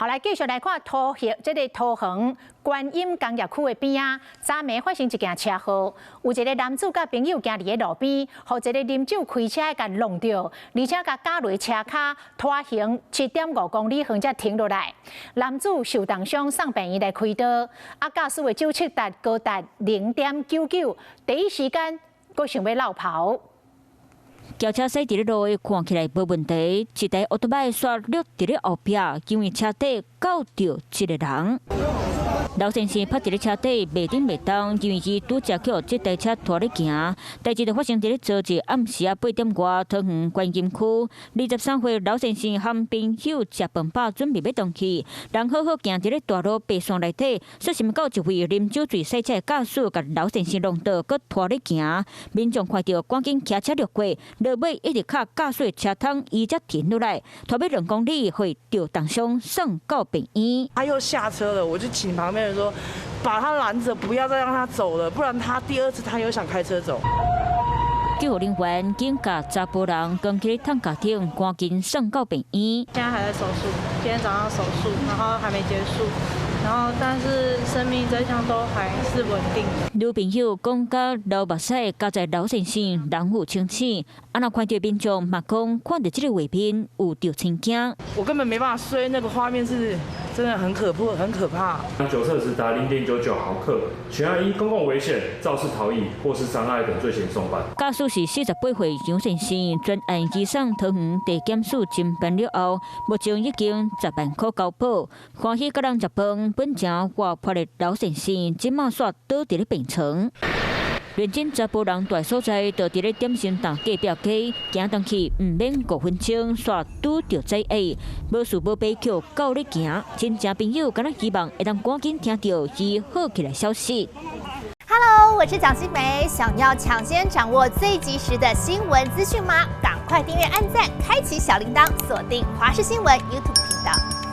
后来继续来看这个桃园观音工业区的边啊，昨暝发生一件车祸，有一个男子甲朋友行伫个路边，互一个啉酒开车甲弄着，而且甲夹落车骹拖行7.5公里远才停落来。男子受重伤，送病院来开刀，啊，驾驶的酒测高达0.99，第一时间佫想要落跑。 轿车驶伫咧路的看起来无问题，一台奥多麦刷绿伫咧后壁，因为车底搞着一个人。刘先生趴伫咧车底袂顶袂动，因为伊拄则叫这台车拖咧行。代志就发生伫咧昨日暗时8点外，桃园观音区23岁刘先生和朋友食饭饱，准备要动去，人好好行伫咧大路白线内底，说什么到一位啉酒醉赛车驾驶，甲刘先生弄倒，佮拖咧行。民众看到赶紧骑车掠过。 落尾一直卡驾驶车窗，伊才停落来，拖尾2公里，会着重伤送到病院。他又下车了，我就请旁边人说，把他拦着，不要再让他走了，不然他第2次他又想开车走。救护人员紧甲查甫人扛起坦克艇，赶紧送到病院。现在还在手术，今天早上手术，然后还没结束。 然后，但是生命真相都还是稳定的。女朋友讲，甲流目屎加在刘先生人有清醒，啊，若看到民众嘛讲，看到这个画面有着心惊。我根本没办法睡，那个画面是真的很可怖，很可怕。酒测值达0.99毫克，全案依公共危险、肇事逃逸或是伤害等罪嫌送办。驾驶是48岁杨先生，专案移送桃园地检署侦办了后，目前已经10万块交保，欢喜甲人食饭。 本正活泼的刘先生，即马煞倒伫咧病床。认真查甫人住所在，就伫咧点心档隔壁街，行动去唔免5分钟，煞拄着灾厄，无事无悲剧，够咧行。亲戚朋友敢若希望会当赶紧听到伊好起来消息。 Hello， 我是蒋欣梅。想要抢先掌握最及时的新闻资讯吗？赶快订阅、按赞、开启小铃铛，锁定华视新闻 YouTube 频道。